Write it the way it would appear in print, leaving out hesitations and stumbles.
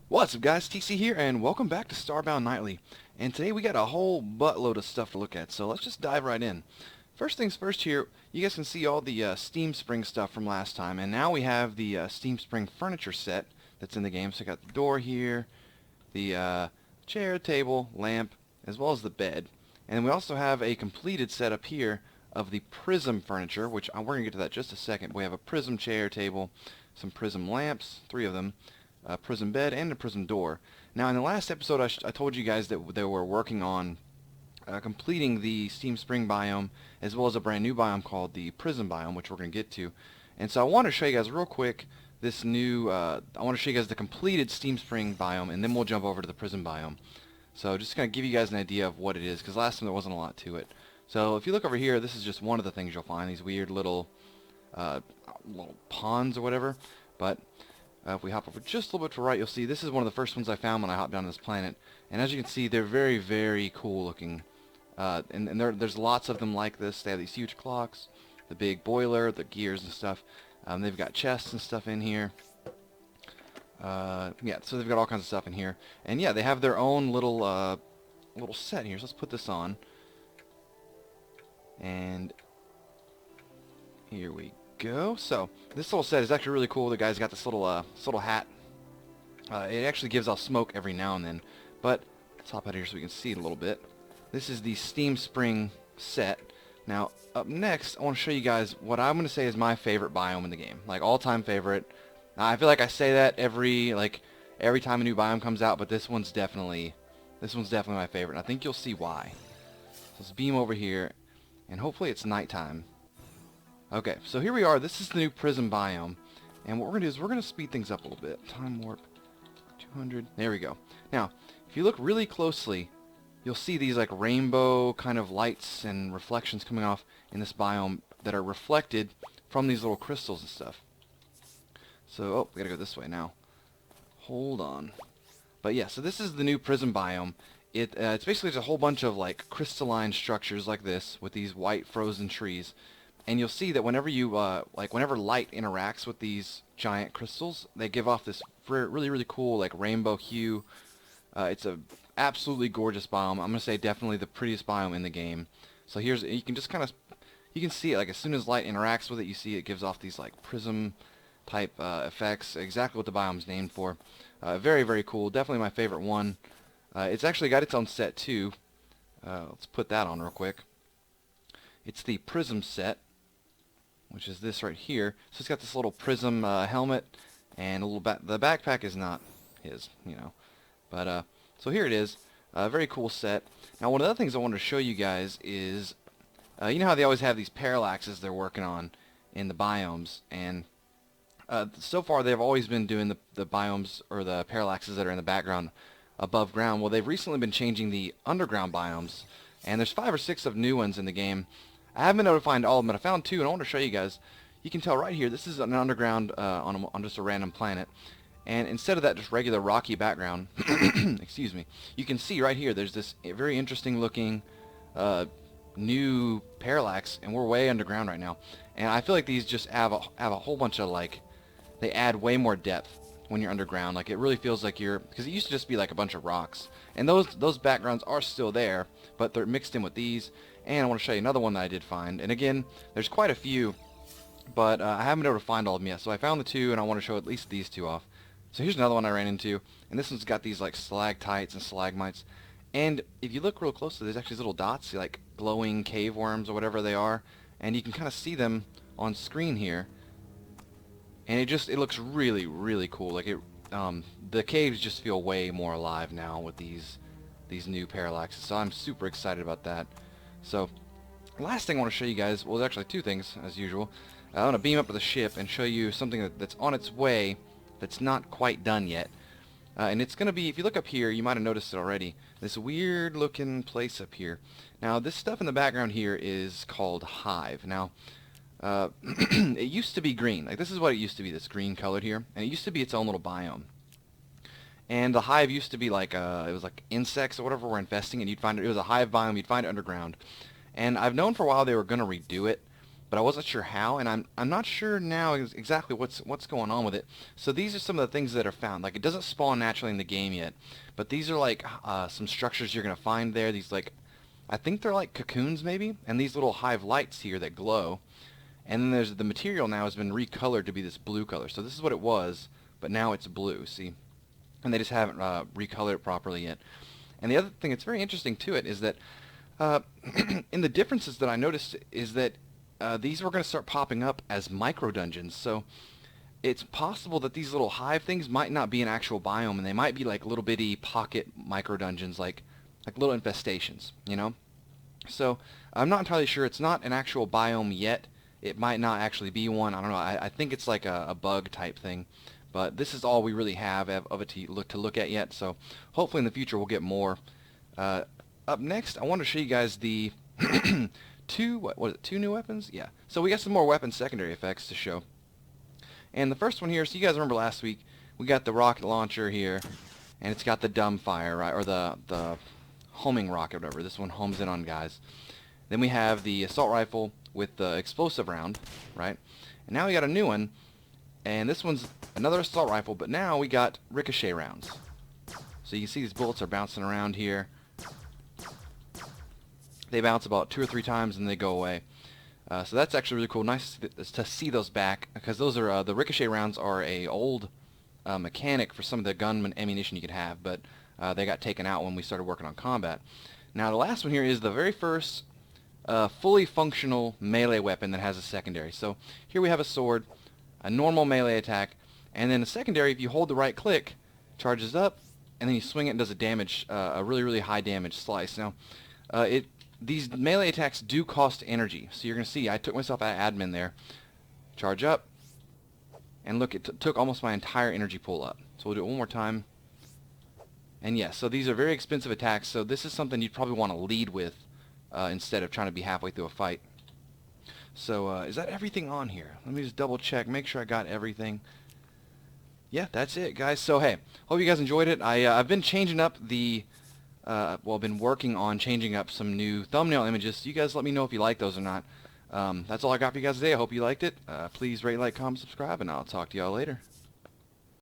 What's up guys, TC here, and welcome back to Starbound Nightly. And today we got a whole buttload of stuff to look at, so let's just dive right in. First things first here, you guys can see all the Steam Spring stuff from last time, and now we have the Steam Spring furniture set that's in the game. So I got the door here, the chair, table, lamp, as well as the bed. And we also have a completed set up here of the prism furniture, which we're going to get to that in just a second. We have a prism chair, table, some prism lamps, 3 of them, a prism bed, and a prism door. Now, in the last episode, I told you guys that they were working on completing the Steam Spring biome, as well as a brand new biome called the Prism biome, which we're going to get to. And so I want to show you guys real quick this new, I want to show you guys the completed Steam Spring biome, and then we'll jump over to the Prism biome. So just going to give you guys an idea of what it is, because last time there wasn't a lot to it. So if you look over here, this is just one of the things you'll find, these weird little ponds or whatever. But if we hop over just a little bit to the right, you'll see this is one of the first ones I found when I hopped down to this planet. And as you can see, they're very, very cool looking. And there's lots of them like this. They have these huge clocks, the big boiler, the gears and stuff. They've got chests and stuff in here. Yeah, so they've got all kinds of stuff in here. And yeah, they have their own little set here. So let's put this on. And here we go. So this little set is actually really cool. The guy's got this little hat. It actually gives off smoke every now and then. But let's hop out here so we can see it a little bit. This is the Steam Spring set. Now up next, I want to show you guys what I'm going to say is my favorite biome in the game, like all-time favorite. I feel like I say that every time a new biome comes out, but this one's definitely my favorite. And I think you'll see why. So let's beam over here, and hopefully it's nighttime. Okay, so here we are. This is the new Prism biome, and what we're going to do is we're going to speed things up a little bit. Time warp 200. There we go. Now, if you look really closely, you'll see these like rainbow kind of lights and reflections coming off in this biome that are reflected from these little crystals and stuff. So, oh, we gotta go this way now. Hold on. But yeah, so this is the new Prism biome. It's basically just a whole bunch of like crystalline structures like this with these white frozen trees. And you'll see that whenever you, whenever light interacts with these giant crystals, they give off this really, really cool, like, rainbow hue. It's a absolutely gorgeous biome. I'm going to say definitely the prettiest biome in the game. So here's, you can just kind of, you can see it, like, as soon as light interacts with it, you see it gives off these, like, prism-type effects, exactly what the biome's named for. Very, very cool. Definitely my favorite one. It's actually got its own set, too. Let's put that on real quick. It's the Prism set, which is this right here. So it's got this little prism helmet and a little the backpack is not his, you know. But so here it is. Very cool set. Now one of the other things I wanted to show you guys is you know how they always have these parallaxes they're working on in the biomes, and so far they've always been doing the biomes or the parallaxes that are in the background above ground. Well, they've recently been changing the underground biomes, and there's 5 or 6 of new ones in the game. I haven't been able to find all of them, but I found 2, and I want to show you guys. You can tell right here, this is an underground on just a random planet. And instead of that just regular rocky background, excuse me, you can see right here there's this very interesting looking new parallax, and we're way underground right now. And I feel like these just have a whole bunch of, like, they add way more depth when you're underground. Like, it really feels like you're, because it used to just be like a bunch of rocks. And those backgrounds are still there, but they're mixed in with these. And I want to show you another one that I did find. And again, there's quite a few, but I haven't been able to find all of them yet. So I found the 2, and I want to show at least these 2 off. So here's another one I ran into, and this one's got these like stalactites and stalagmites. And if you look real closely, there's actually these little dots, like glowing cave worms or whatever they are. And you can kind of see them on screen here. And it looks really, really cool. Like the caves just feel way more alive now with these new parallaxes. So I'm super excited about that. So, last thing I want to show you guys, well, there's actually 2 things, as usual. I want to beam up to the ship and show you something that's on its way that's not quite done yet. And it's going to be, if you look up here, you might have noticed it already, this weird-looking place up here. Now, this stuff in the background here is called Hive. Now, it used to be green. Like, this is what it used to be, this green colored here. And it used to be its own little biome. And the hive used to be like, it was like insects or whatever were infesting, and you'd find it was a hive biome, you'd find it underground. And I've known for a while they were going to redo it, but I wasn't sure how, and I'm not sure now exactly what's going on with it. So these are some of the things that are found. Like, it doesn't spawn naturally in the game yet, but these are like some structures you're gonna find there. These, like, I think they're like cocoons maybe, and these little hive lights here that glow. And then there's the material now has been recolored to be this blue color. So this is what it was, but now it's blue. See, and they just haven't recolored it properly yet. And the other thing that's very interesting to it is that uh, in the differences that I noticed is that these were going to start popping up as micro dungeons. So it's possible that these little hive things might not be an actual biome, and they might be like little bitty pocket micro dungeons, like little infestations, you know. So I'm not entirely sure. It's not an actual biome yet. It might not actually be one. I don't know. I think it's like a bug type thing. But this is all we really have of it to look at yet. So hopefully in the future we'll get more. Up next, I want to show you guys the two new weapons? Yeah. So we got some more weapon secondary effects to show. And the first one here, so you guys remember last week, we got the rocket launcher here, and it's got the dumbfire, right, or the homing rocket, whatever. This one homes in on guys. Then we have the assault rifle with the explosive round, right? And now we got a new one, and this one's another assault rifle, but now we got ricochet rounds. So you can see these bullets are bouncing around here. They bounce about 2 or 3 times and they go away. So that's actually really cool. Nice to see those back, because those are the ricochet rounds are a old mechanic for some of the gun ammunition you could have, but they got taken out when we started working on combat. Now the last one here is the very first fully functional melee weapon that has a secondary. So here we have a sword, a normal melee attack, and then a secondary, if you hold the right click, charges up, and then you swing it and does a damage, a really high damage slice. Now these melee attacks do cost energy, so you're going to see I took myself out of admin there. Charge up, and look, it took almost my entire energy pool up. So we'll do it one more time. And yes, so these are very expensive attacks, so this is something you'd probably want to lead with instead of trying to be halfway through a fight. So is that everything on here? Let me just double check, make sure I got everything. Yeah, that's it, guys. So hey, hope you guys enjoyed it. I've been changing up the well, I've been working on changing up some new thumbnail images. So you guys let me know if you like those or not. That's all I got for you guys today. I hope you liked it. Please rate, like, comment, subscribe, and I'll talk to y'all later.